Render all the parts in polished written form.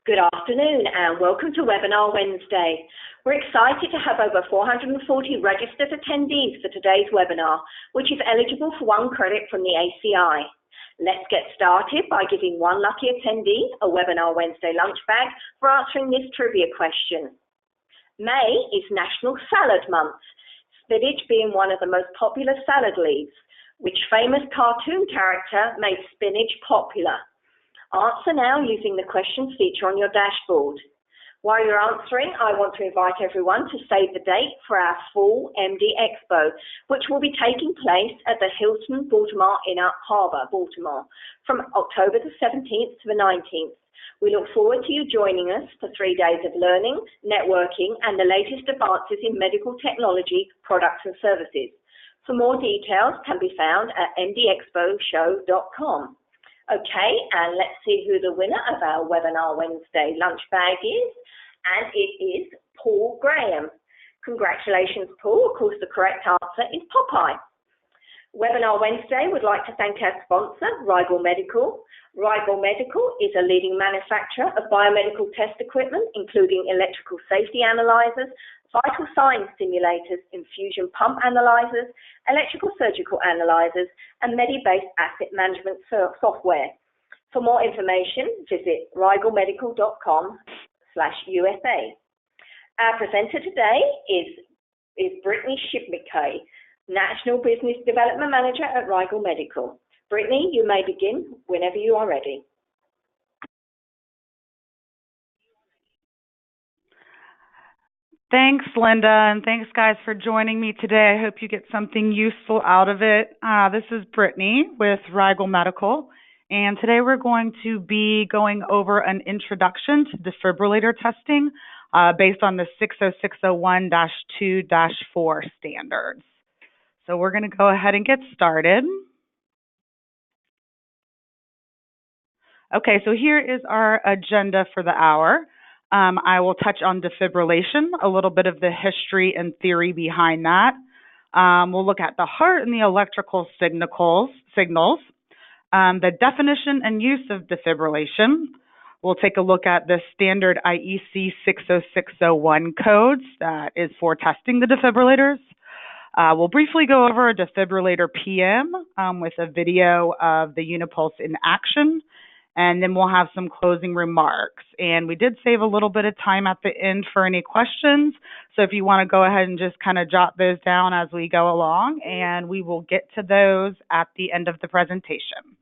Good afternoon and welcome to Webinar Wednesday. We're excited to have over 440 registered attendees for today's webinar, which is eligible for 1 credit from the ACI. Let's get started by giving one lucky attendee a Webinar Wednesday lunch bag for answering this trivia question. May is National Salad Month, spinach being one of the most popular salad leaves. Which famous cartoon character made spinach popular? Answer now using the questions feature on your dashboard. While you're answering, I want to invite everyone to save the date for our full MD Expo, which will be taking place at the Hilton Baltimore Inner Harbor, Baltimore, from October the 17th to the 19th. We look forward to you joining us for 3 days of learning, networking, and the latest advances in medical technology, products, and services. For more details can be found at mdexposhow.com. Okay, and let's see who the winner of our Webinar Wednesday lunch bag is, and it is Paul Graham. Congratulations, Paul. Of course, the correct answer is Popeye. Webinar Wednesday would like to thank our sponsor, Rigel Medical. Rigel Medical is a leading manufacturer of biomedical test equipment, including electrical safety analyzers, vital signs simulators, infusion pump analyzers, electrical surgical analyzers, and Medi-based asset management software. For more information, visit rigelmedical.com/USA. Our presenter today is Brittany Schmidke, National Business Development Manager at Rigel Medical. Brittany, you may begin whenever you are ready. Thanks, Linda, and thanks, guys, for joining me today. I hope you get something useful out of it. This is Brittany with Rigel Medical, and today we're going to be going over an introduction to defibrillator testing based on the 60601-2-4 standards. So we're going to go ahead and get started. Okay, so here is our agenda for the hour. I will touch on defibrillation, a little bit of the history and theory behind that. We'll look at the heart and the electrical signals, the definition and use of defibrillation. We'll take a look at the standard IEC 60601 codes that is for testing the defibrillators. We'll briefly go over a defibrillator PM with a video of the Unipole in action. And then we'll have some closing remarks. And we did save a little bit of time at the end for any questions. So if you want to go ahead and just kind of jot those down as we go along, and we will get to those at the end of the presentation.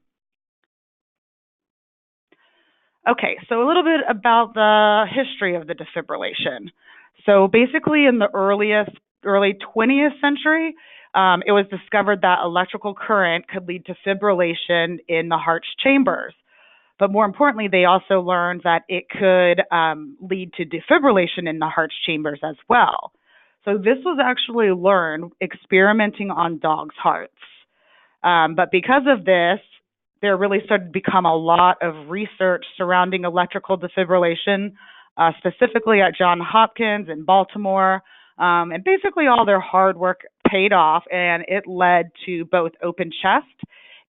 Okay, so a little bit about the history of the defibrillation. So basically in the early 20th century, it was discovered that electrical current could lead to fibrillation in the heart's chambers. But more importantly, they also learned that it could lead to defibrillation in the heart's chambers as well. So this was actually learned experimenting on dogs' hearts. But because of this, there really started to become a lot of research surrounding electrical defibrillation, specifically at Johns Hopkins in Baltimore. And basically all their hard work paid off, and it led to both open chest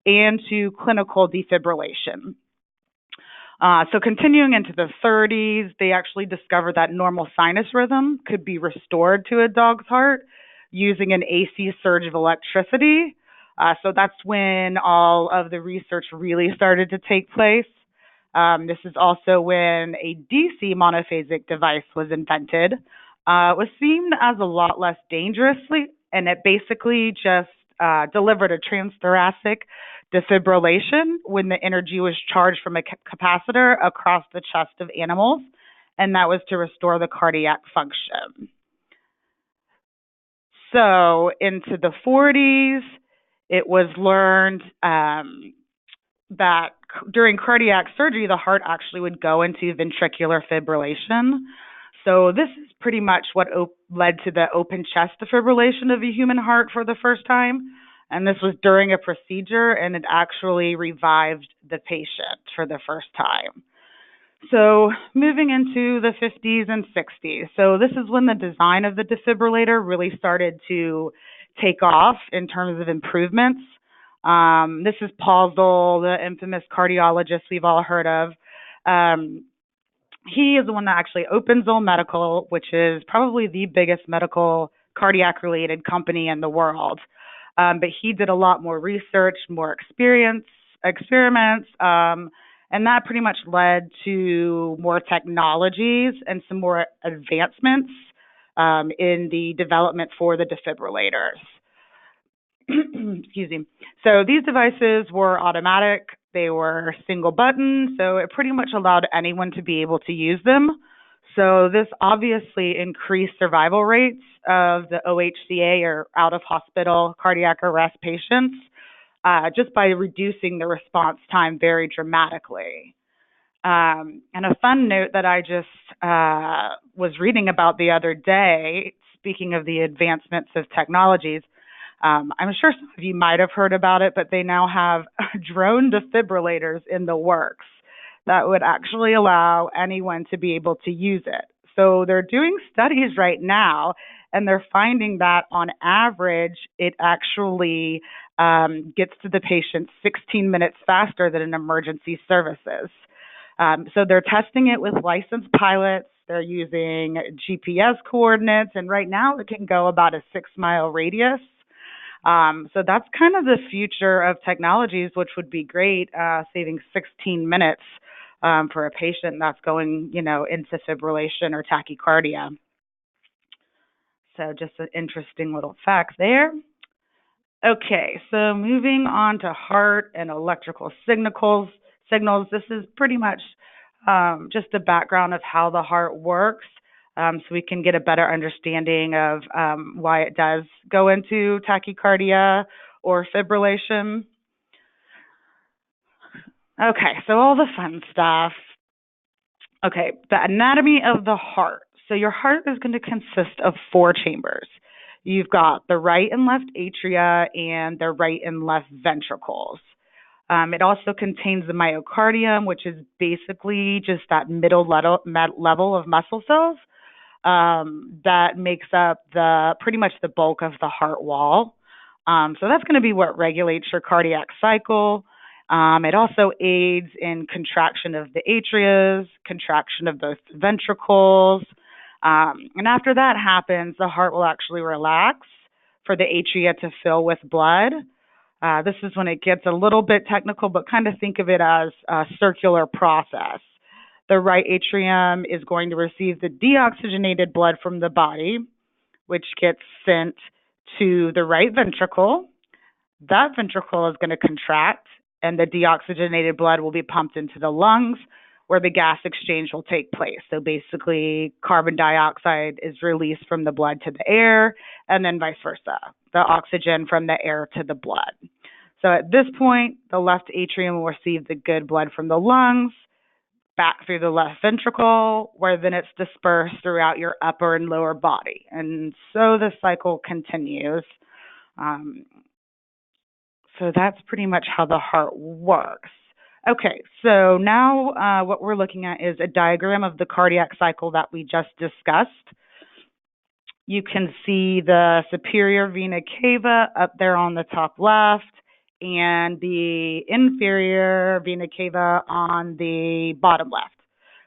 and to clinical defibrillation. So continuing into the 30s, they actually discovered that normal sinus rhythm could be restored to a dog's heart using an AC surge of electricity. So that's when all of the research really started to take place. This is also when a DC monophasic device was invented. It was seen as a lot less dangerously, and it basically just delivered a transthoracic defibrillation when the energy was charged from a capacitor across the chest of animals, and that was to restore the cardiac function. So into the 40s, it was learned that during cardiac surgery, the heart actually would go into ventricular fibrillation. So this is pretty much what led to the open chest defibrillation of a human heart for the first time. And this was during a procedure, and it actually revived the patient for the first time. So moving into the 50s and 60s. So this is when the design of the defibrillator really started to take off in terms of improvements. This is Paul Zoll, the infamous cardiologist we've all heard of. he is the one that actually opened Rigel Medical, which is probably the biggest medical cardiac-related company in the world. But he did a lot more research, more experiments, and that pretty much led to more technologies and some more advancements in the development for the defibrillators. Excuse me. So these devices were automatic. They were single button, so it pretty much allowed anyone to be able to use them. So this obviously increased survival rates of the OHCA, or out of hospital cardiac arrest patients, just by reducing the response time very dramatically. And a fun note that I just was reading about the other day, speaking of the advancements of technologies, I'm sure some of you might have heard about it, but they now have drone defibrillators in the works that would actually allow anyone to be able to use it. So they're doing studies right now, and they're finding that on average, it actually gets to the patient 16 minutes faster than an emergency services. So they're testing it with licensed pilots. They're using GPS coordinates, and right now it can go about a 6-mile radius. So that's kind of the future of technologies, which would be great, saving 16 minutes for a patient that's going, into fibrillation or tachycardia. So just an interesting little fact there. Okay, so moving on to heart and electrical signals. This is pretty much just a background of how the heart works. So we can get a better understanding of why it does go into tachycardia or fibrillation. Okay, so all the fun stuff. Okay, the anatomy of the heart. So your heart is going to consist of 4 chambers. You've got the right and left atria and the right and left ventricles. It also contains the myocardium, which is basically just that middle level of muscle cells that makes up pretty much the bulk of the heart wall. So that's going to be what regulates your cardiac cycle. It also aids in contraction of the atria, contraction of both ventricles. And after that happens, the heart will actually relax for the atria to fill with blood. This is when it gets a little bit technical, but kind of think of it as a circular process. The right atrium is going to receive the deoxygenated blood from the body, which gets sent to the right ventricle. That ventricle is going to contract, and the deoxygenated blood will be pumped into the lungs, where the gas exchange will take place. So basically, carbon dioxide is released from the blood to the air, and then vice versa, the oxygen from the air to the blood. So at this point, the left atrium will receive the good blood from the lungs, back through the left ventricle, where then it's dispersed throughout your upper and lower body. And so the cycle continues. So that's pretty much how the heart works. Okay, so now what we're looking at is a diagram of the cardiac cycle that we just discussed. You can see the superior vena cava up there on the top left, and the inferior vena cava on the bottom left.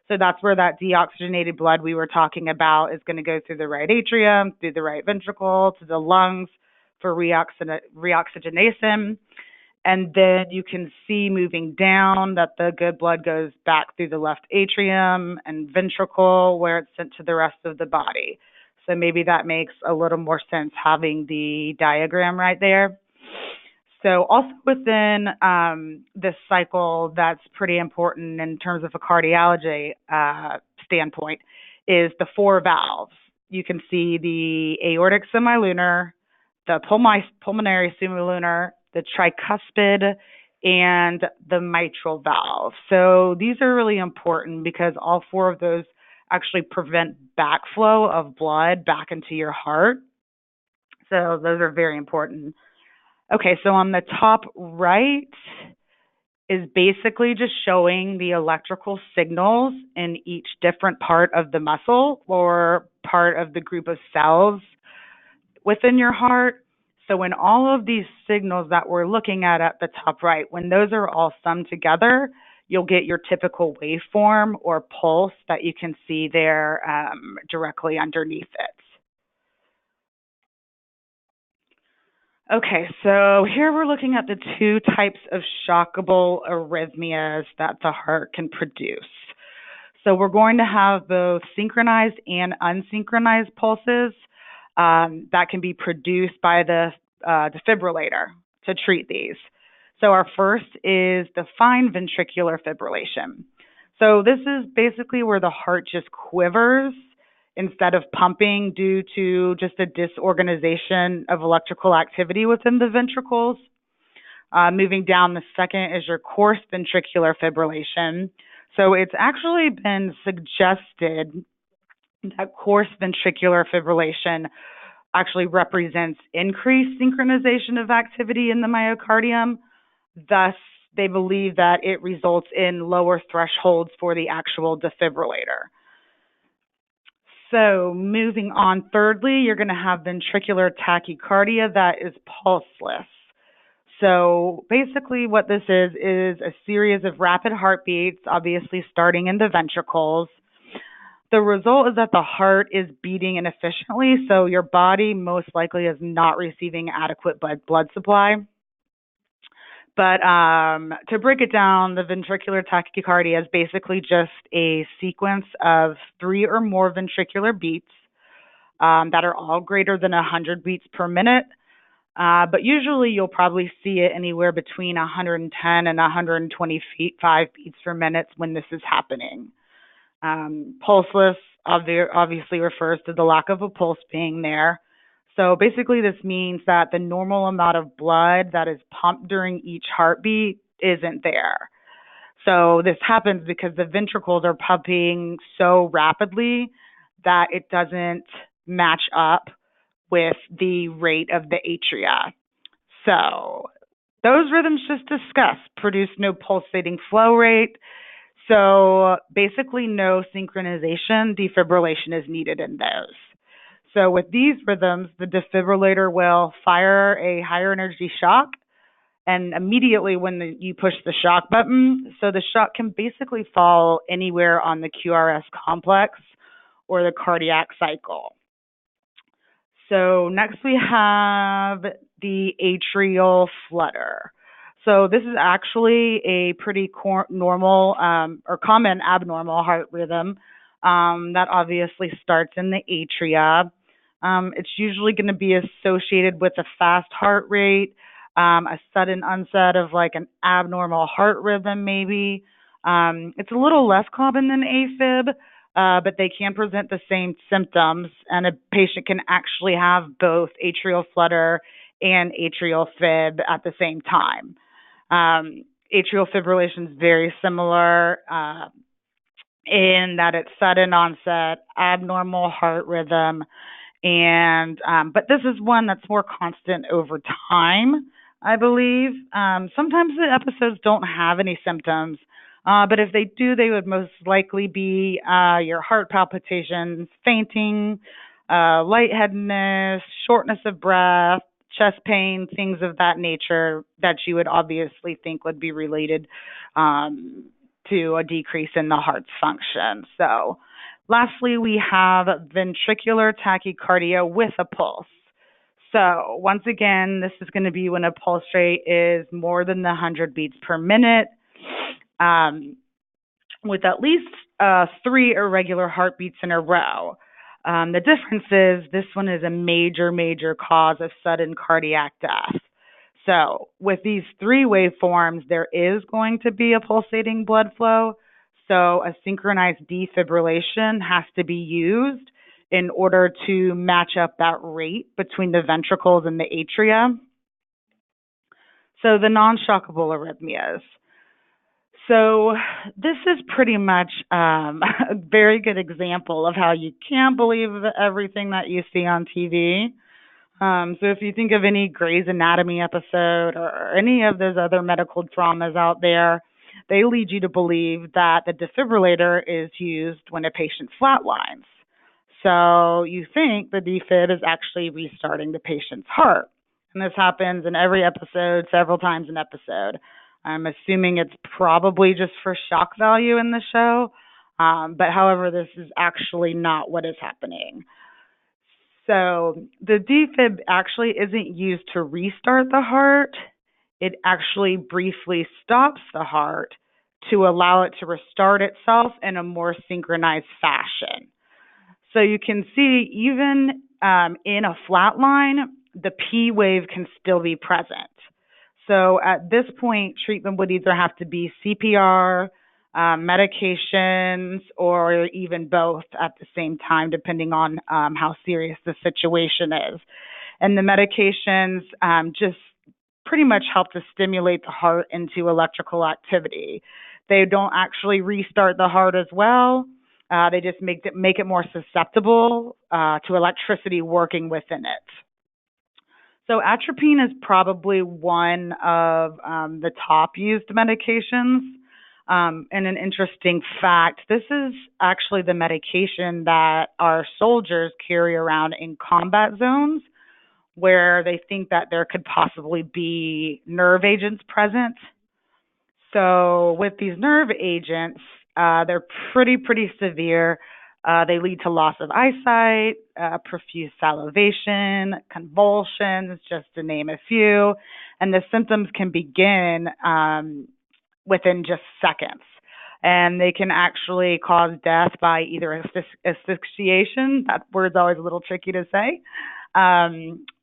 So that's where that deoxygenated blood we were talking about is going to go through the right atrium, through the right ventricle, to the lungs for reoxygenation. And then you can see moving down that the good blood goes back through the left atrium and ventricle, where it's sent to the rest of the body. So maybe that makes a little more sense having the diagram right there. So also within this cycle that's pretty important in terms of a cardiology standpoint is the 4 valves. You can see the aortic semilunar, the pulmonary semilunar, the tricuspid, and the mitral valve. So these are really important because all 4 of those actually prevent backflow of blood back into your heart. So those are very important. Okay, so on the top right is basically just showing the electrical signals in each different part of the muscle or part of the group of cells within your heart. So when all of these signals that we're looking at the top right, when those are all summed together, you'll get your typical waveform or pulse that you can see there directly underneath it. Okay, so here we're looking at the two types of shockable arrhythmias that the heart can produce. So we're going to have both synchronized and unsynchronized pulses that can be produced by the defibrillator to treat these. So our first is the fine ventricular fibrillation. So this is basically where the heart just quivers instead of pumping due to just a disorganization of electrical activity within the ventricles. Moving down, the second is your coarse ventricular fibrillation. So it's actually been suggested that coarse ventricular fibrillation actually represents increased synchronization of activity in the myocardium. Thus, they believe that it results in lower thresholds for the actual defibrillator. So moving on, thirdly, you're going to have ventricular tachycardia that is pulseless. So basically what this is a series of rapid heartbeats, obviously starting in the ventricles. The result is that the heart is beating inefficiently, so your body most likely is not receiving adequate blood supply. But to break it down, the ventricular tachycardia is basically just a sequence of 3 or more ventricular beats that are all greater than 100 beats per minute. But usually you'll probably see it anywhere between 110 and 125 beats per minute when this is happening. Pulseless obviously refers to the lack of a pulse being there. So basically this means that the normal amount of blood that is pumped during each heartbeat isn't there. So this happens because the ventricles are pumping so rapidly that it doesn't match up with the rate of the atria. So those rhythms just discussed produce no pulsating flow rate. So basically no synchronization, defibrillation is needed in those. So with these rhythms, the defibrillator will fire a higher energy shock, and immediately when you push the shock button, so the shock can basically fall anywhere on the QRS complex or the cardiac cycle. So next we have the atrial flutter. So this is actually a pretty normal or common abnormal heart rhythm that obviously starts in the atria. It's usually going to be associated with a fast heart rate, a sudden onset of like an abnormal heart rhythm maybe. It's a little less common than AFib, but they can present the same symptoms, and a patient can actually have both atrial flutter and atrial fib at the same time. Atrial fibrillation is very similar in that it's sudden onset, abnormal heart rhythm, and but this is one that's more constant over time, I believe. Sometimes the episodes don't have any symptoms, but if they do, they would most likely be your heart palpitations, fainting, lightheadedness, shortness of breath, chest pain, things of that nature that you would obviously think would be related to a decrease in the heart's function. So lastly, we have ventricular tachycardia with a pulse. So once again, this is going to be when a pulse rate is more than the 100 beats per minute, with at least 3 irregular heartbeats in a row. The difference is this one is a major cause of sudden cardiac death. So with these 3 waveforms, there is going to be a pulsating blood flow. So a synchronized defibrillation has to be used in order to match up that rate between the ventricles and the atria. So the non-shockable arrhythmias. So this is pretty much a very good example of how you can't believe everything that you see on TV. So if you think of any Grey's Anatomy episode or any of those other medical dramas out there, they lead you to believe that the defibrillator is used when a patient flatlines. So you think the defib is actually restarting the patient's heart. And this happens in every episode, several times an episode. I'm assuming it's probably just for shock value in the show. But however, this is actually not what is happening. So the defib actually isn't used to restart the heart. It actually briefly stops the heart to allow it to restart itself in a more synchronized fashion. So you can see even in a flat line, the P wave can still be present. So at this point, treatment would either have to be CPR, medications, or even both at the same time, depending on how serious the situation is. And the medications just pretty much help to stimulate the heart into electrical activity. They don't actually restart the heart as well. They just make it more susceptible to electricity working within it. So atropine is probably one of the top used medications. And an interesting fact, this is actually the medication that our soldiers carry around in combat zones where they think that there could possibly be nerve agents present. So with these nerve agents, they're pretty severe. They lead to loss of eyesight, profuse salivation, convulsions, just to name a few. And the symptoms can begin within just seconds. And they can actually cause death by either asphyxiation, that word's always a little tricky to say,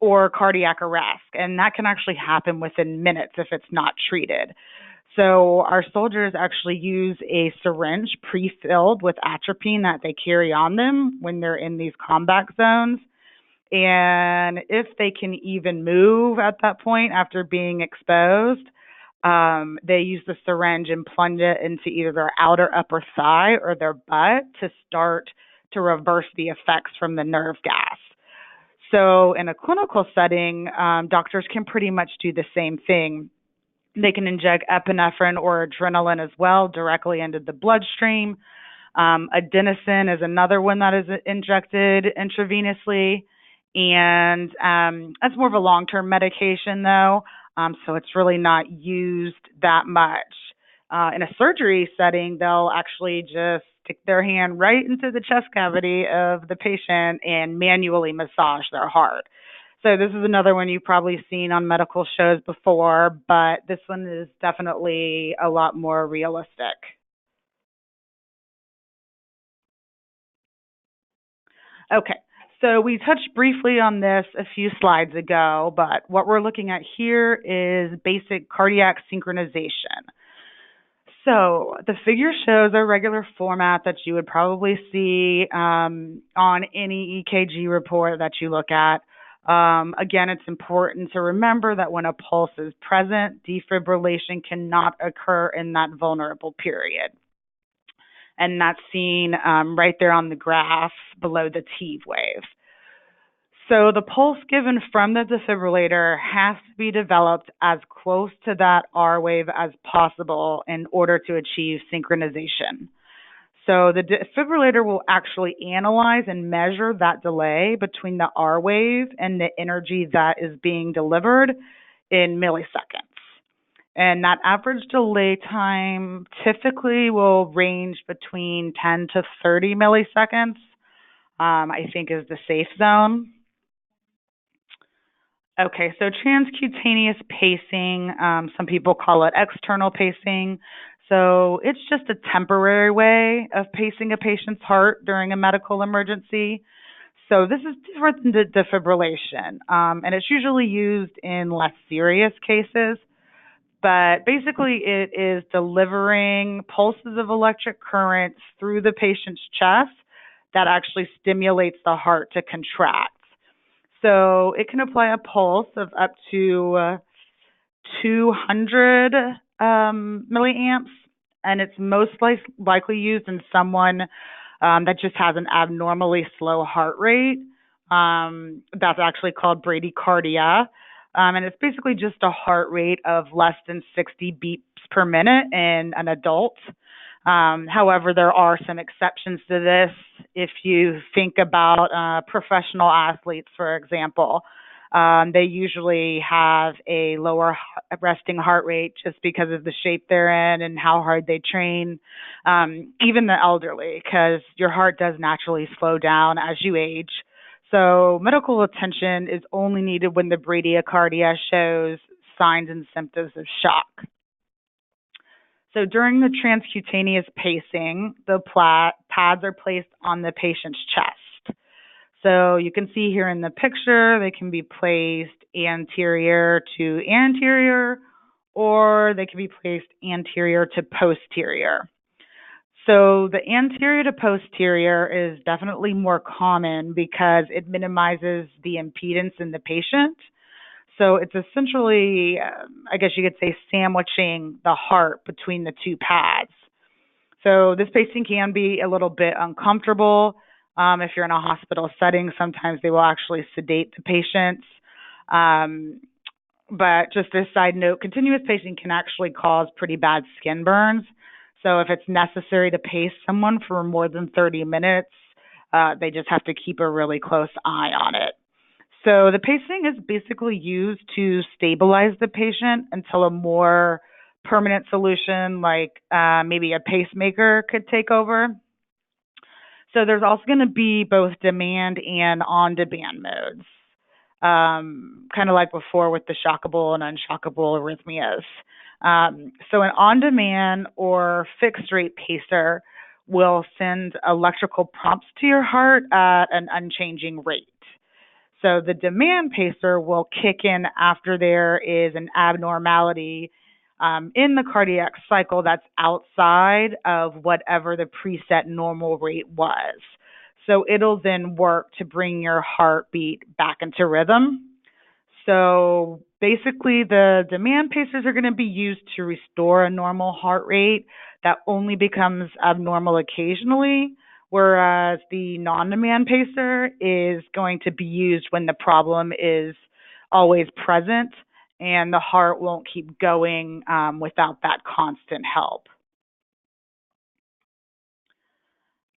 or cardiac arrest. And that can actually happen within minutes if it's not treated. So our soldiers actually use a syringe pre-filled with atropine that they carry on them when they're in these combat zones. And if they can even move at that point after being exposed, they use the syringe and plunge it into either their outer upper thigh or their butt to start to reverse the effects from the nerve gas. So in a clinical setting, doctors can pretty much do the same thing. They can inject epinephrine or adrenaline as well directly into the bloodstream. Adenosine is another one that is injected intravenously. And that's more of a long-term medication, though, so it's really not used that much. In a surgery setting, they'll actually just stick their hand right into the chest cavity of the patient and manually massage their heart. So this is another one you've probably seen on medical shows before, but this one is definitely a lot more realistic. Okay, so we touched briefly on this a few slides ago, but what we're looking at here is basic cardiac synchronization. So the figure shows a regular format that you would probably see on any EKG report that you look at. Again, it's important to remember that when a pulse is present, defibrillation cannot occur in that vulnerable period. And that's seen right there on the graph below the T wave. So the pulse given from the defibrillator has to be developed as close to that R wave as possible in order to achieve synchronization. So the defibrillator will actually analyze and measure that delay between the R wave and the energy that is being delivered in milliseconds. And that average delay time typically will range between 10 to 30 milliseconds, I think is the safe zone. Okay, so transcutaneous pacing, some people call it external pacing. So it's just a temporary way of pacing a patient's heart during a medical emergency. So this is different than defibrillation, and it's usually used in less serious cases. But basically, it is delivering pulses of electric currents through the patient's chest that actually stimulates the heart to contract. So it can apply a pulse of up to 200 milliamps, and it's most likely used in someone that just has an abnormally slow heart rate. That's actually called bradycardia. And it's basically just a heart rate of less than 60 beats per minute in an adult. However, there are some exceptions to this. If you think about professional athletes, for example, They usually have a lower resting heart rate just because of the shape they're in and how hard they train. Even the elderly, because your heart does naturally slow down as you age. So medical attention is only needed when the bradycardia shows signs and symptoms of shock. So during the transcutaneous pacing, the pads are placed on the patient's chest. So you can see here in the picture, they can be placed anterior to anterior, or they can be placed anterior to posterior. So the anterior to posterior is definitely more common because it minimizes the impedance in the patient. So it's essentially, I guess you could say, sandwiching the heart between the two pads. So this pacing can be a little bit uncomfortable. If you're in a hospital setting, sometimes they will actually sedate the patients. But just a side note, continuous pacing can actually cause pretty bad skin burns. So if it's necessary to pace someone for more than 30 minutes, they just have to keep a really close eye on it. So the pacing is basically used to stabilize the patient until a more permanent solution like maybe a pacemaker could take over. So there's also going to be both demand and on-demand modes, kind of like before with the shockable and unshockable arrhythmias. So an on-demand or fixed-rate pacer will send electrical prompts to your heart at an unchanging rate. So the demand pacer will kick in after there is an abnormality in the cardiac cycle that's outside of whatever the preset normal rate was. So it'll then work to bring your heartbeat back into rhythm. So basically the demand pacers are going to be used to restore a normal heart rate that only becomes abnormal occasionally, whereas the non-demand pacer is going to be used when the problem is always present and the heart won't keep going without that constant help.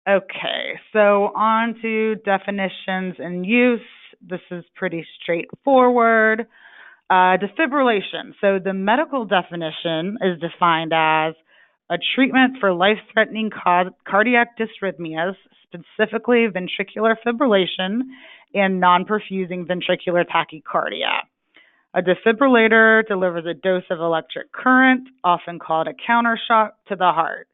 Okay, so on to definitions and use. This is pretty straightforward. Defibrillation. So the medical definition is defined as a treatment for life-threatening cardiac dysrhythmias, specifically ventricular fibrillation and non-perfusing ventricular tachycardia. A defibrillator delivers a dose of electric current, often called a counter shock, to the heart.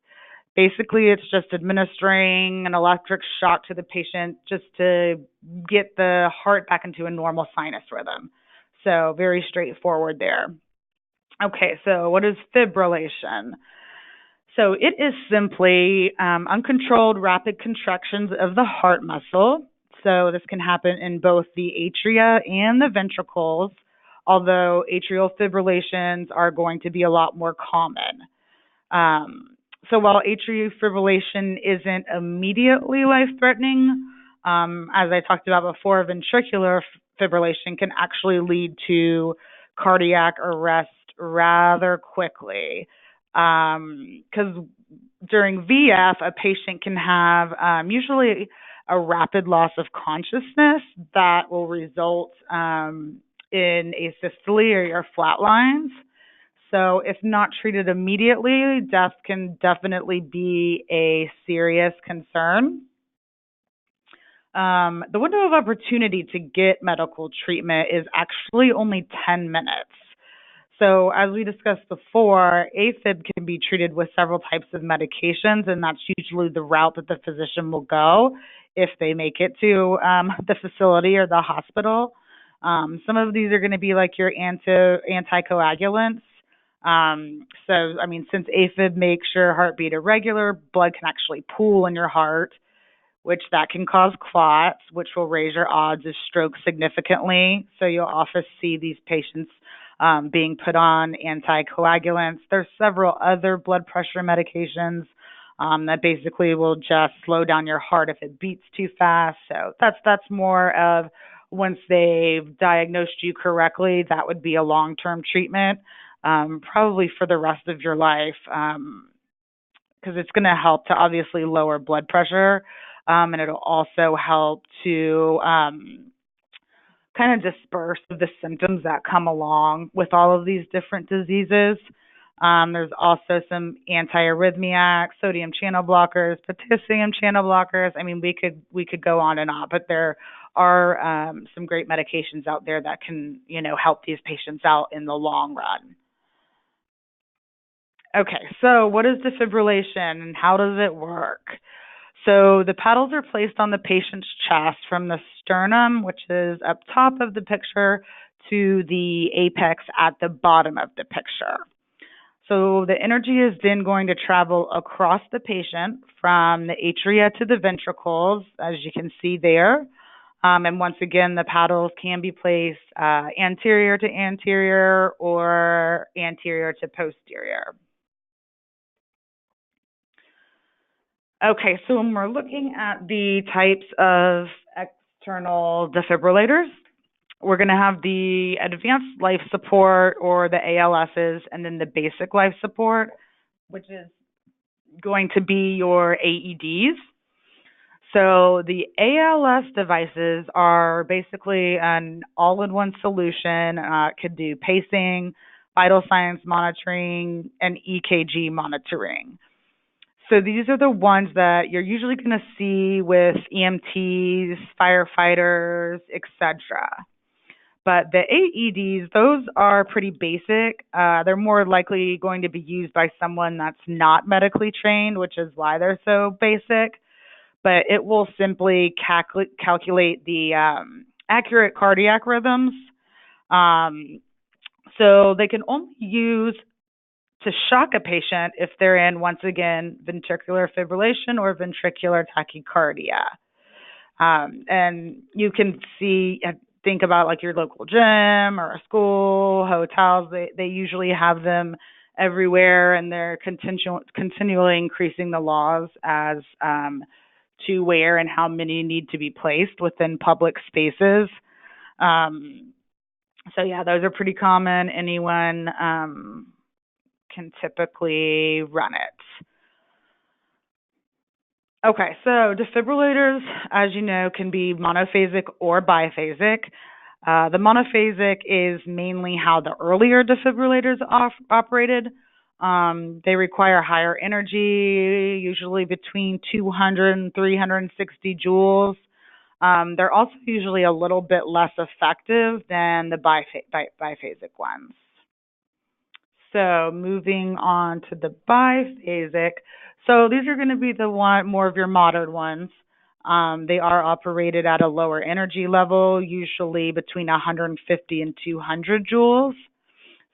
Basically, it's just administering an electric shock to the patient just to get the heart back into a normal sinus rhythm. So very straightforward there. Okay, so what is fibrillation? So it is simply uncontrolled rapid contractions of the heart muscle. So this can happen in both the atria and the ventricles, although atrial fibrillations are going to be a lot more common. So while atrial fibrillation isn't immediately life-threatening, as I talked about before, ventricular fibrillation can actually lead to cardiac arrest rather quickly. Because during VF, a patient can have usually a rapid loss of consciousness that will result in asystole or your flatlines. So if not treated immediately, death can definitely be a serious concern. The window of opportunity to get medical treatment is actually only 10 minutes. So as we discussed before, AFib can be treated with several types of medications, and that's usually the route that the physician will go if they make it to the facility or the hospital. Some of these are going to be like your anticoagulants. Since AFib makes your heartbeat irregular, blood can actually pool in your heart, which that can cause clots, which will raise your odds of stroke significantly. So you'll often see these patients being put on anticoagulants. There's several other blood pressure medications that basically will just slow down your heart if it beats too fast. So that's more of once they've diagnosed you correctly, that would be a long-term treatment, probably for the rest of your life, because it's going to help to obviously lower blood pressure, and it'll also help to kind of disperse the symptoms that come along with all of these different diseases. There's also some anti-arrhythmias, sodium channel blockers, potassium channel blockers. I mean, we could go on and on, but there are some great medications out there that can, help these patients out in the long run. Okay, so what is defibrillation and how does it work? So the paddles are placed on the patient's chest from the sternum, which is up top of the picture, to the apex at the bottom of the picture. So the energy is then going to travel across the patient from the atria to the ventricles, as you can see there. And once again, the paddles can be placed anterior to anterior or anterior to posterior. Okay, so when we're looking at the types of external defibrillators, we're going to have the advanced life support or the ALSs, and then the basic life support, which is going to be your AEDs. So the ALS devices are basically an all-in-one solution. It could do pacing, vital signs monitoring, and EKG monitoring. So these are the ones that you're usually going to see with EMTs, firefighters, etc. But the AEDs, those are pretty basic. They're more likely going to be used by someone that's not medically trained, which is why they're so basic. But it will simply calculate the accurate cardiac rhythms. So they can only use to shock a patient if they're in, once again, ventricular fibrillation or ventricular tachycardia. And you can think about like your local gym or a school, hotels. They usually have them everywhere, and they're continually increasing the laws as to where and how many need to be placed within public spaces. So yeah, those are pretty common. Anyone can typically run it. Okay, so defibrillators, as you know, can be monophasic or biphasic. The monophasic is mainly how the earlier defibrillators operated. They require higher energy, usually between 200 and 360 joules. They're also usually a little bit less effective than the biphasic ones. So moving on to the biphasic. So these are going to be the more of your modern ones. They are operated at a lower energy level, usually between 150 and 200 joules.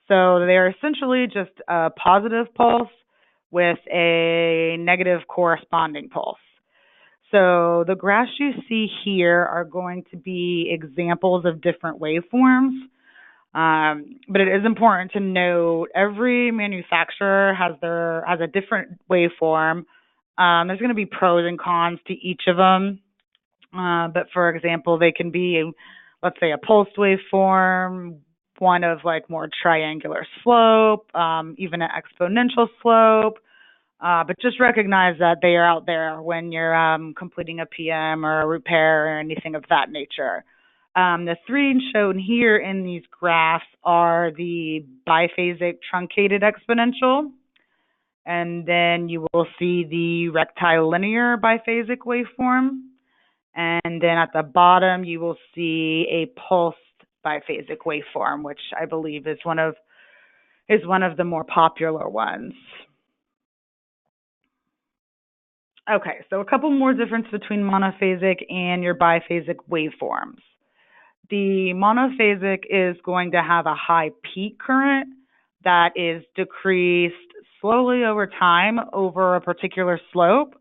So they're essentially just a positive pulse with a negative corresponding pulse. So the graphs you see here are going to be examples of different waveforms. But it is important to note every manufacturer has a different waveform. There's going to be pros and cons to each of them. But for example, they can be, let's say, a pulsed waveform, one of like more triangular slope, even an exponential slope. But just recognize that they are out there when you're completing a PM or a repair or anything of that nature. The three shown here in these graphs are the biphasic truncated exponential, and then you will see the rectilinear biphasic waveform, and then at the bottom you will see a pulsed biphasic waveform, which I believe is one of the more popular ones. Okay, so a couple more differences between monophasic and your biphasic waveforms. The monophasic is going to have a high peak current that is decreased slowly over time over a particular slope.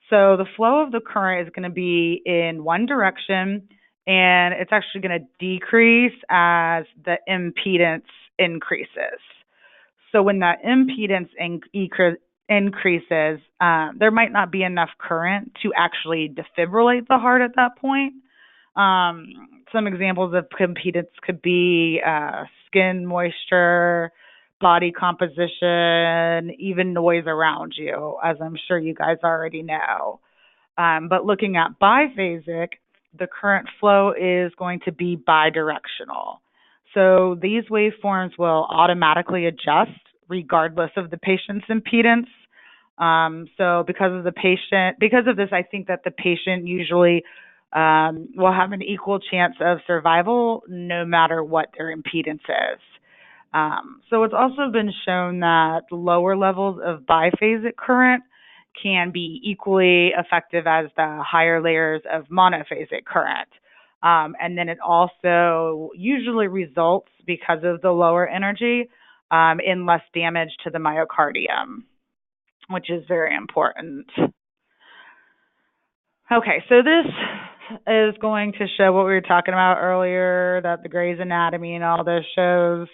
So the flow of the current is going to be in one direction, and it's actually going to decrease as the impedance increases. So when that impedance increases, there might not be enough current to actually defibrillate the heart at that point. Some examples of impedance could be skin moisture, body composition, even noise around you, as I'm sure you guys already know. But looking at biphasic, the current flow is going to be bidirectional. So these waveforms will automatically adjust regardless of the patient's impedance. So because of this, I think that the patient usually will have an equal chance of survival no matter what their impedance is. So it's also been shown that lower levels of biphasic current can be equally effective as the higher layers of monophasic current. And then it also usually results, because of the lower energy, in less damage to the myocardium, which is very important. Okay, so this is going to show what we were talking about earlier, that the Grey's Anatomy and all those shows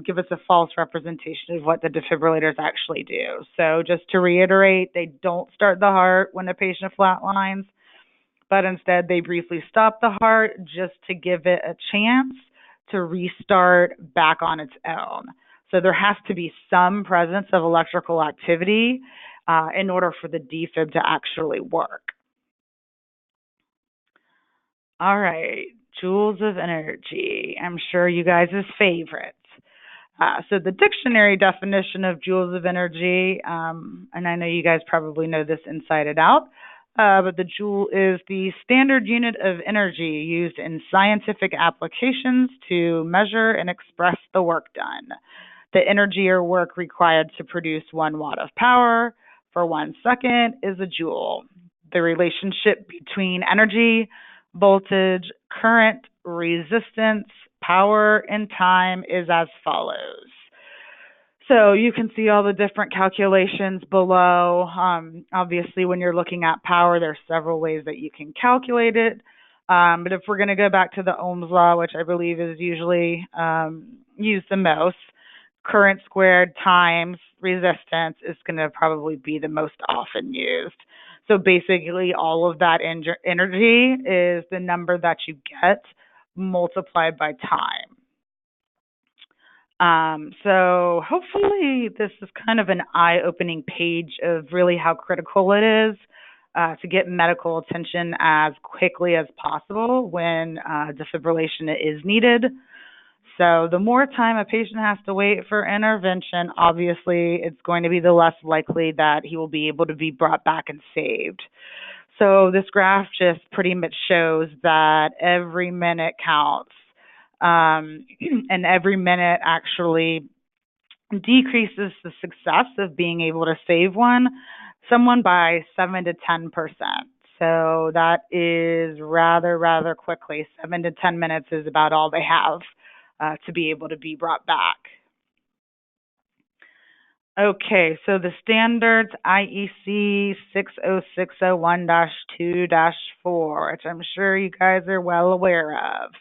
give us a false representation of what the defibrillators actually do. So just to reiterate, they don't start the heart when the patient flatlines, but instead they briefly stop the heart just to give it a chance to restart back on its own. So there has to be some presence of electrical activity in order for the defib to actually work. All right, joules of energy. I'm sure you guys' favorite. So the dictionary definition of joules of energy, and I know you guys probably know this inside and out, but the joule is the standard unit of energy used in scientific applications to measure and express the work done. The energy or work required to produce 1 watt of power for 1 second is a joule. The relationship between energy, voltage, current, resistance, power, and time is as follows. So you can see all the different calculations below. Obviously, when you're looking at power, there's several ways that you can calculate it. But if we're going to go back to the Ohm's law, which I believe is usually used the most, current squared times resistance is going to probably be the most often used. So basically, all of that energy is the number that you get multiplied by time. So hopefully this is kind of an eye-opening page of really how critical it is to get medical attention as quickly as possible when defibrillation is needed. So the more time a patient has to wait for intervention, obviously it's going to be the less likely that he will be able to be brought back and saved. So this graph just pretty much shows that every minute counts, and every minute actually decreases the success of being able to save someone by 7 to 10%. So that is rather quickly. 7 to 10 minutes is about all they have to be able to be brought back. Okay, so the standards IEC 60601-2-4, which I'm sure you guys are well aware of.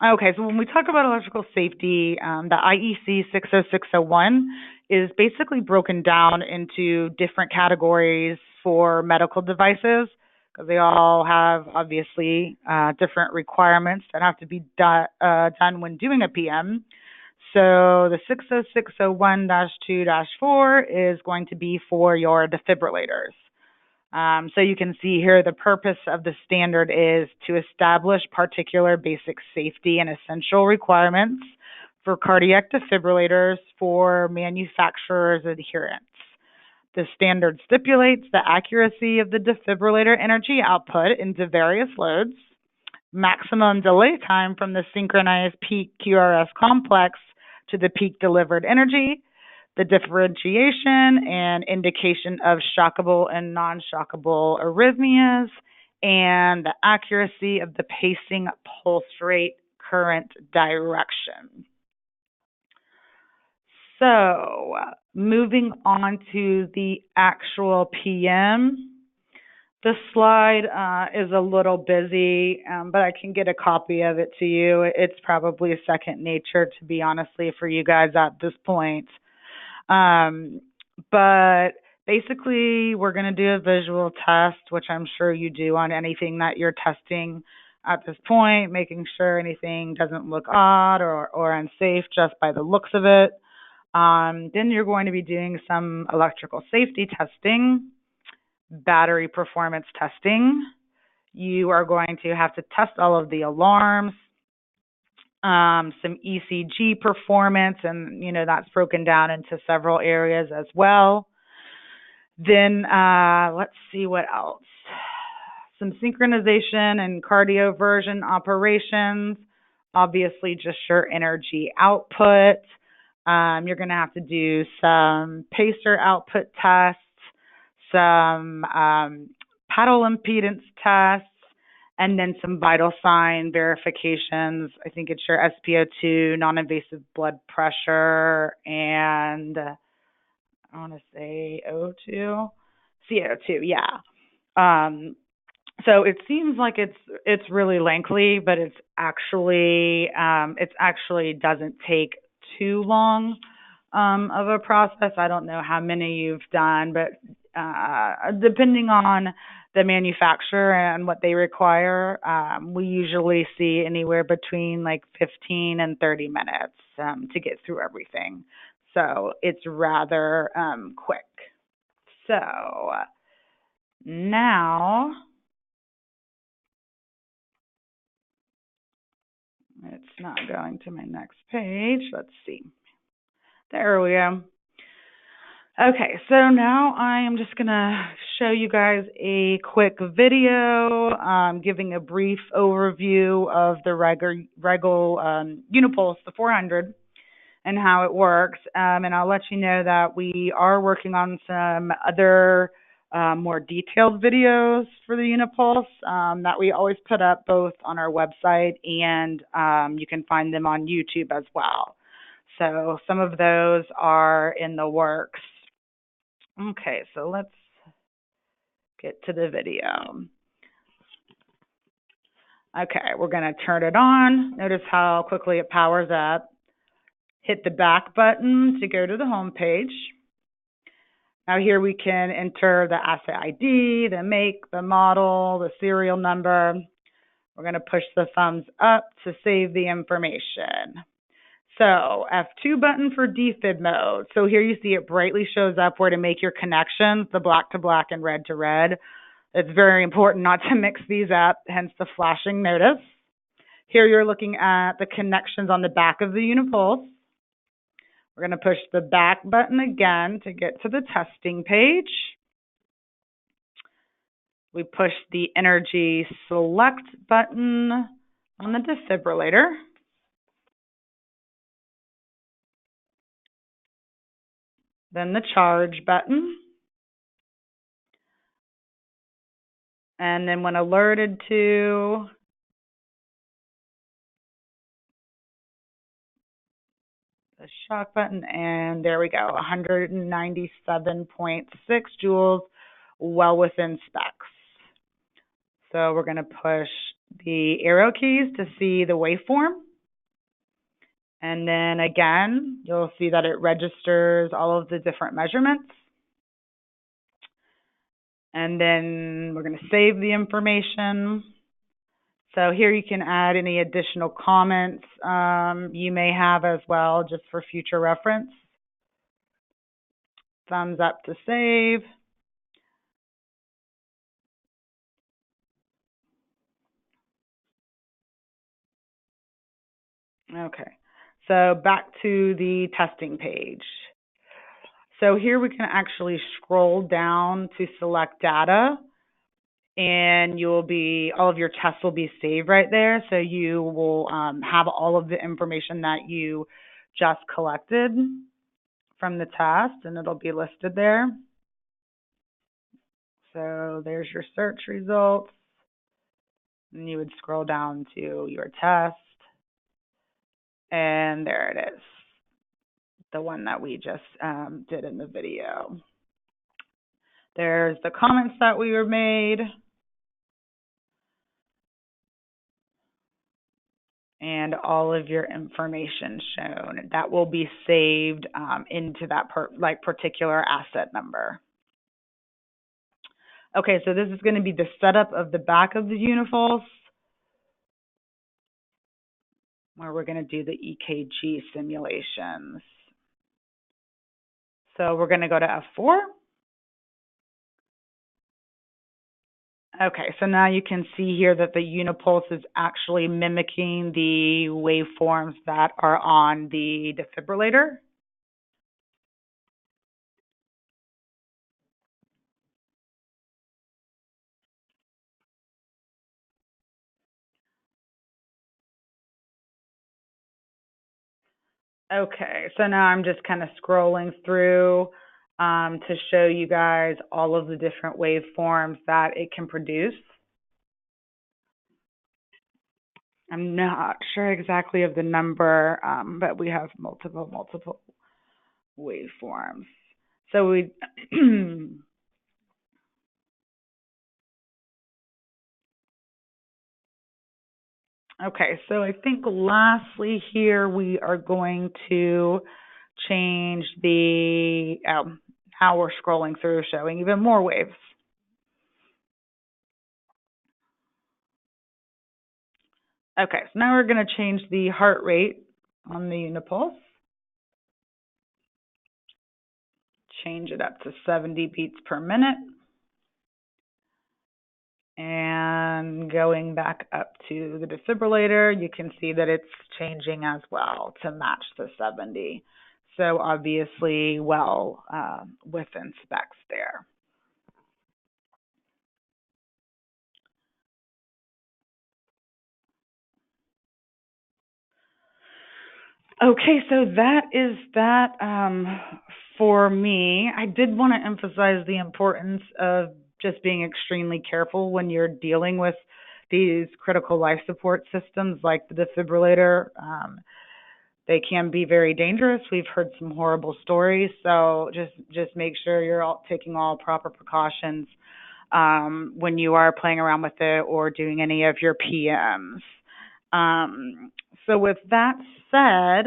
Okay, so when we talk about electrical safety, the IEC 60601 is basically broken down into different categories for medical devices, because they all have obviously different requirements that have to be done when doing a PM. So the 60601-2-4 is going to be for your defibrillators. So you can see here the purpose of the standard is to establish particular basic safety and essential requirements for cardiac defibrillators for manufacturers' adherence. The standard stipulates the accuracy of the defibrillator energy output into various loads, maximum delay time from the synchronized peak QRS complex to the peak delivered energy, the differentiation and indication of shockable and non-shockable arrhythmias, and the accuracy of the pacing pulse rate current direction. So, moving on to the actual PM. The slide is a little busy, but I can get a copy of it to you. It's probably second nature, to be honestly, for you guys at this point. But basically, we're going to do a visual test, which I'm sure you do on anything that you're testing at this point, making sure anything doesn't look odd or unsafe just by the looks of it. Then you're going to be doing some electrical safety testing, battery performance testing, You are going to have to test all of the alarms, some ECG performance, and that's broken down into several areas as well. Then let's see what else. Some synchronization and cardioversion operations. Obviously, just your energy output. You're going to have to do some pacer output tests, some paddle impedance tests, and then some vital sign verifications. I think it's your SpO2, non-invasive blood pressure, and I want to say CO2, yeah. So it seems like it's really lengthy, but it's actually doesn't take too long of a process. I don't know how many you've done, but depending on the manufacturer and what they require, we usually see anywhere between like 15 and 30 minutes to get through everything. So it's rather quick. So now it's not going to my next page. Let's see. There we go. Okay, so now I am just going to show you guys a quick video giving a brief overview of the Rigel Unipole, the 400, and how it works. And I'll let you know that we are working on some other more detailed videos for the Unipulse that we always put up both on our website and you can find them on YouTube as well. So some of those are in the works. Okay, so let's get to the video. Okay, we're going to turn it on. Notice how quickly it powers up. Hit the back button to go to the home page. Now here we can enter the asset ID, the make, the model, the serial number. We're going to push the thumbs up to save the information. So F2 button for defib mode. So here you see it brightly shows up where to make your connections, the black to black and red to red. It's very important not to mix these up, hence the flashing notice. Here you're looking at the connections on the back of the Unipulse. We're going to push the back button again to get to the testing page. We push the energy select button on the defibrillator. Then the charge button. And then when alerted to, the shock button, and there we go, 197.6 joules, well within specs. So we're going to push the arrow keys to see the waveform. And then again, you'll see that it registers all of the different measurements. And then we're going to save the information. So here you can add any additional comments you may have as well, just for future reference. Thumbs up to save. Okay, so back to the testing page. So here we can actually scroll down to select data, and all of your tests will be saved right there. So you will have all of the information that you just collected from the test, and it'll be listed there. So there's your search results, and you would scroll down to your test, and there it is, the one that we just did in the video. There's the comments that we were made, and all of your information shown. That will be saved into that particular asset number. Okay, so this is going to be the setup of the back of the Unipulse, where we're going to do the EKG simulations. So we're going to go to F4. Okay, so now you can see here that the Unipulse is actually mimicking the waveforms that are on the defibrillator. Okay, so now I'm just kind of scrolling through to show you guys all of the different waveforms that it can produce. I'm not sure exactly of the number, but we have multiple waveforms. So we okay, so I think lastly here we are going to change the how we're scrolling through, showing even more waves. Okay, so now we're going to change the heart rate on the Unipulse. Change it up to 70 beats per minute. And going back up to the defibrillator, you can see that it's changing as well to match the 70. So obviously well within specs there. Okay, so that is that for me. I did want to emphasize the importance of just being extremely careful when you're dealing with these critical life support systems like the defibrillator. They can be very dangerous. We've heard some horrible stories, so just make sure you're all taking all proper precautions when you are playing around with it or doing any of your PMs. So with that said,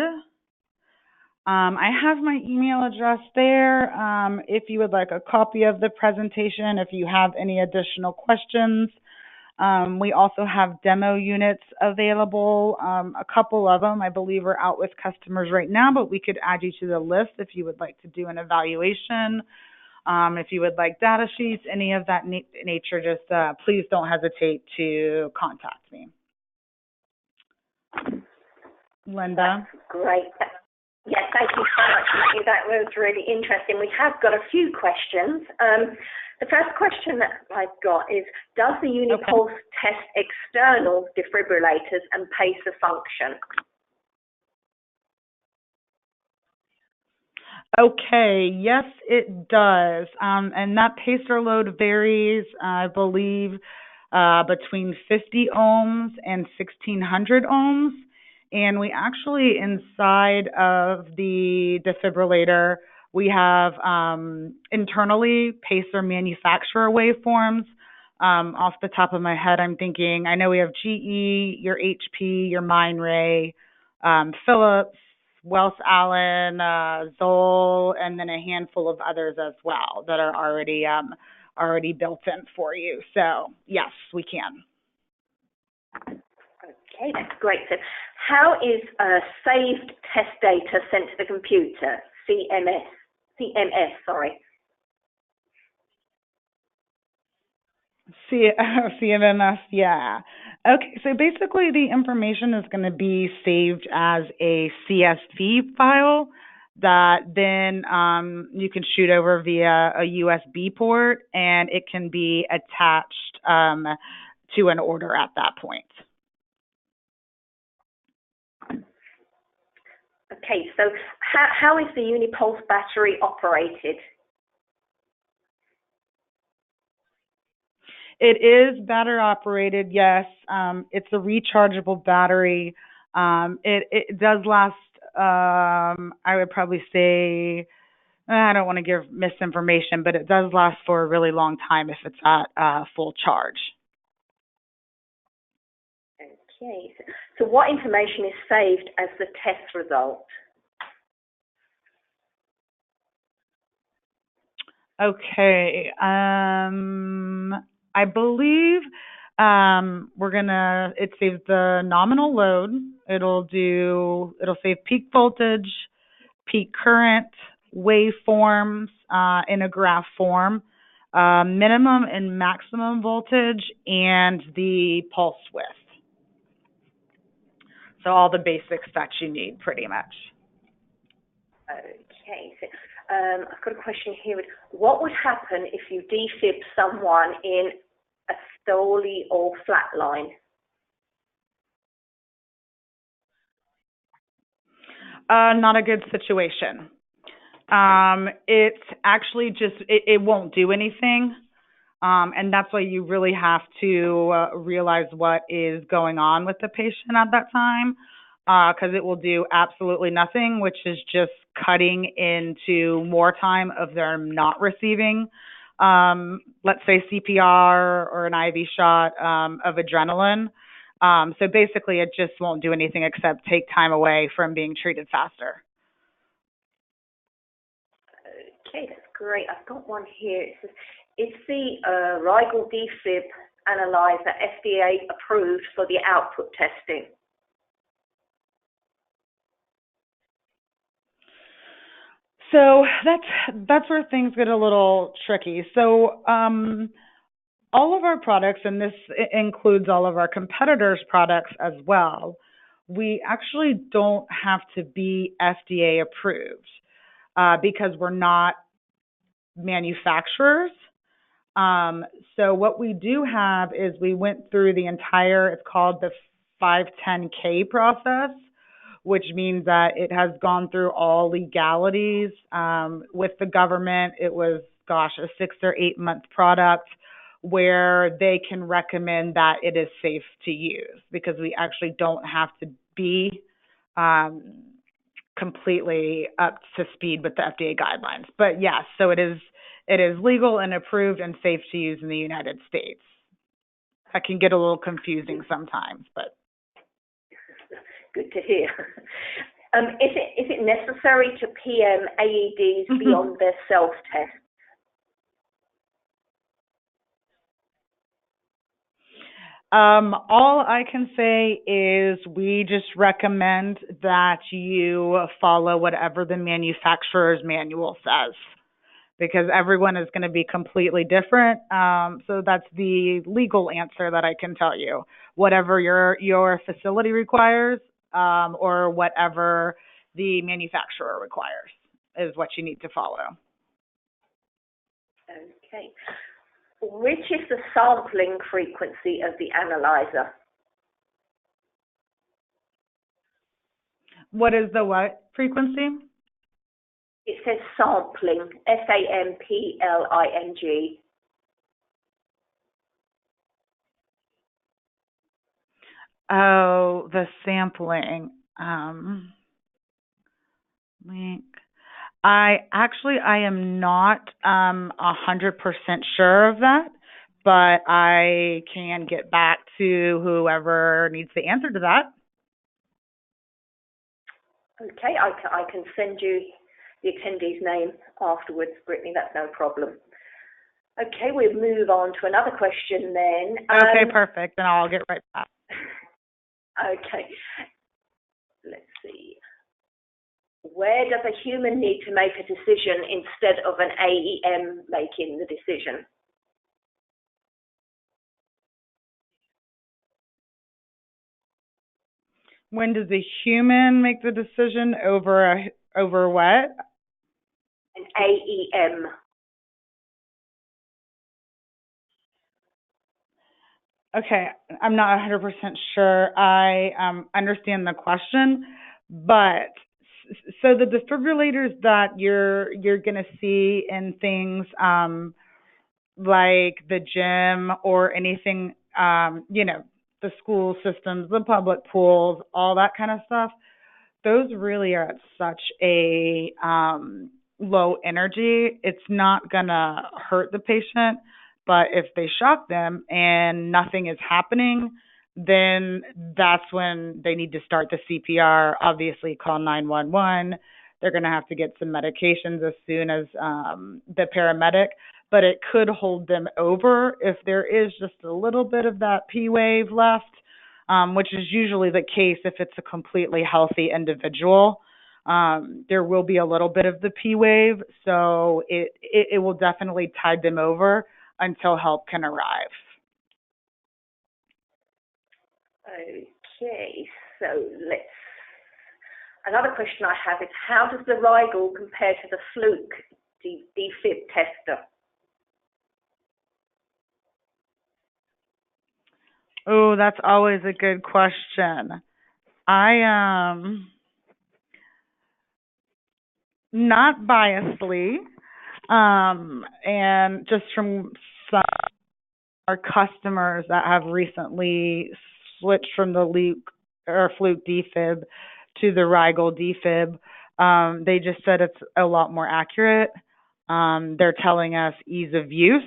I have my email address there. If you would like a copy of the presentation, if you have any additional questions. We also have demo units available. A couple of them, I believe, are out with customers right now, but we could add you to the list if you would like to do an evaluation. If you would like data sheets, any of that nature, just please don't hesitate to contact me. Linda? That's great. Yes, thank you so much, Brittany. That was really interesting. We have got a few questions. The first question that I've got is, does the Unipulse test external defibrillators and pacer function? Okay, yes, it does. And that pacer load varies, I believe, between 50 ohms and 1600 ohms. And we actually, inside of the defibrillator, we have internally pacer manufacturer waveforms. Off the top of my head, I'm thinking, I know we have GE, your HP, your Mindray, Philips, Wells Allen, Zoll, and then a handful of others as well that are already built in for you. So yes, we can. Okay, that's great. So how is saved test data sent to the computer? CMS, sorry. CMMS, yeah. Okay, so basically the information is going to be saved as a CSV file that then you can shoot over via a USB port, and it can be attached to an order at that point. Okay, so how is the Unipulse battery operated? It is battery operated, yes. It's a rechargeable battery. It does last, I would probably say, I don't want to give misinformation, but it does last for a really long time if it's at full charge. Okay, so what information is saved as the test result? Okay, I believe it saves the nominal load. It'll save peak voltage, peak current, waveforms in a graph form. minimum and maximum voltage, and the pulse width. So all the basics that you need, pretty much. Okay, so I've got a question here. What would happen if you defib someone in a stole or flat line? Not a good situation. It's actually just, it won't do anything. And that's why you really have to realize what is going on with the patient at that time, because it will do absolutely nothing, which is just cutting into more time of them not receiving, let's say CPR or an IV shot of adrenaline. So basically, it just won't do anything except take time away from being treated faster. Okay, that's great. I've got one here. It says, is the Rigel defib analyzer FDA approved for the output testing? So that's where things get a little tricky. So all of our products, and this includes all of our competitors' products as well, we actually don't have to be FDA approved because we're not manufacturers. So what we do have is we went through the entire, it's called the 510K process, which means that it has gone through all legalities with the government. It was, a 6 or 8 month product where they can recommend that it is safe to use, because we actually don't have to be completely up to speed with the FDA guidelines. But yes, so it is legal and approved and safe to use in the United States. That can get a little confusing sometimes, but good to hear. Is it necessary to PM AEDs beyond their self-test? All I can say is we just recommend that you follow whatever the manufacturer's manual says, because everyone is going to be completely different. So that's the legal answer that I can tell you. Whatever your facility requires, or whatever the manufacturer requires, is what you need to follow. Okay. Which is the sampling frequency of the analyzer? What is the what frequency? It says sampling, SAMPLING. Oh, the sampling. Link. I am not 100% sure of that, but I can get back to whoever needs the answer to that. Okay, I can send you the attendee's name afterwards, Brittany. That's no problem. Okay, we'll move on to another question then. Okay, perfect. Then I'll get right back. Okay, let's see. Where does a human need to make a decision instead of an AEM making the decision? When does a human make the decision over what? An AEM. Okay, I'm not 100% sure I understand the question, but so the defibrillators that you're going to see in things like the gym or anything, the school systems, the public pools, all that kind of stuff, those really are at such a low energy. It's not going to hurt the patient, but if they shock them and nothing is happening, then that's when they need to start the CPR, obviously call 911. They're going to have to get some medications as soon as the paramedic, but it could hold them over if there is just a little bit of that P wave left, which is usually the case if it's a completely healthy individual. There will be a little bit of the P wave, so it will definitely tide them over until help can arrive. Okay, so another question I have is, how does the Rigel compare to the Fluke defib tester? Oh, that's always a good question. Not biasly, and just from some of our customers that have recently switched from the Fluke defib to the Rigel defib, they just said it's a lot more accurate. They're telling us ease of use.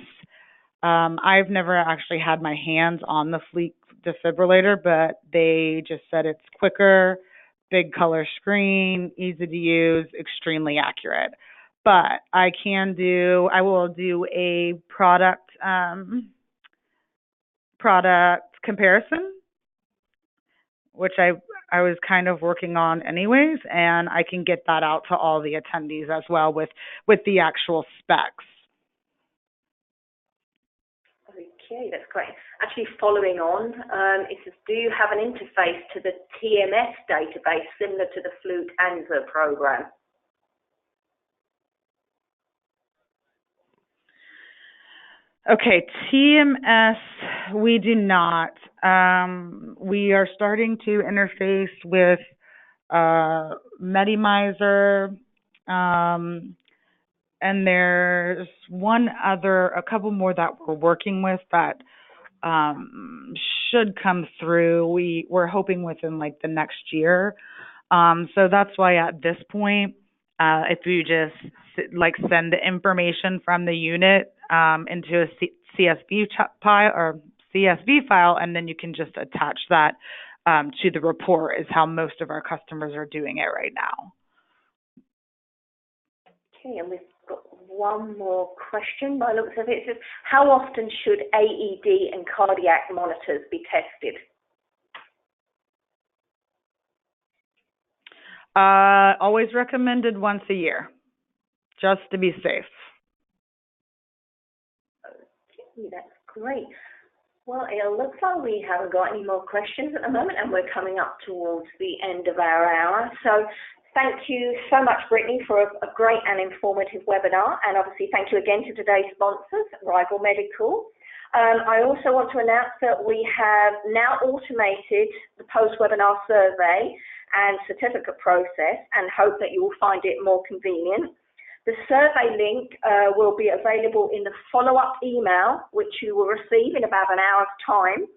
I've never actually had my hands on the Fluke defibrillator, but they just said it's quicker, big color screen, easy to use, extremely accurate. But I will do a product comparison, which I was kind of working on anyways, and I can get that out to all the attendees as well with the actual specs. Okay, that's great. Actually, following on, it says, do you have an interface to the TMS database similar to the Fluke ANSA program? Okay, TMS, we do not. We are starting to interface with Medimizer, and there's a couple more that we're working with that should come through. We're hoping within like the next year. So that's why at this point, if you just send the information from the unit into a CSV file, and then you can just attach that to the report, is how most of our customers are doing it right now. Okay, and we've got one more question by the looks of it. It says, how often should AED and cardiac monitors be tested? Always recommended once a year, just to be safe. Okay, that's great. Well, it looks like we haven't got any more questions at the moment, and we're coming up towards the end of our hour. So thank you so much, Brittany, for a great and informative webinar. And obviously, thank you again to today's sponsors, Rigel Medical. I also want to announce that we have now automated the post-webinar survey and certificate process, and hope that you will find it more convenient. The survey link will be available in the follow-up email, which you will receive in about an hour's time.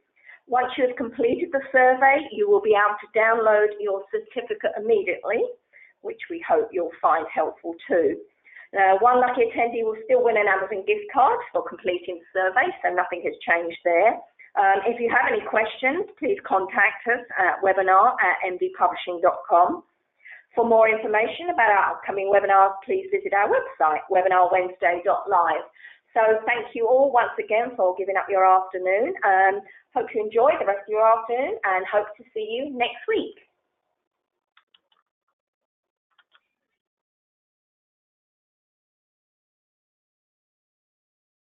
Once you have completed the survey, you will be able to download your certificate immediately, which we hope you'll find helpful too. One lucky attendee will still win an Amazon gift card for completing the survey, so nothing has changed there. If you have any questions, please contact us at webinar@mdpublishing.com. For more information about our upcoming webinars, please visit our website, webinarwednesday.live. So thank you all once again for giving up your afternoon. Hope you enjoy the rest of your afternoon, and hope to see you next week.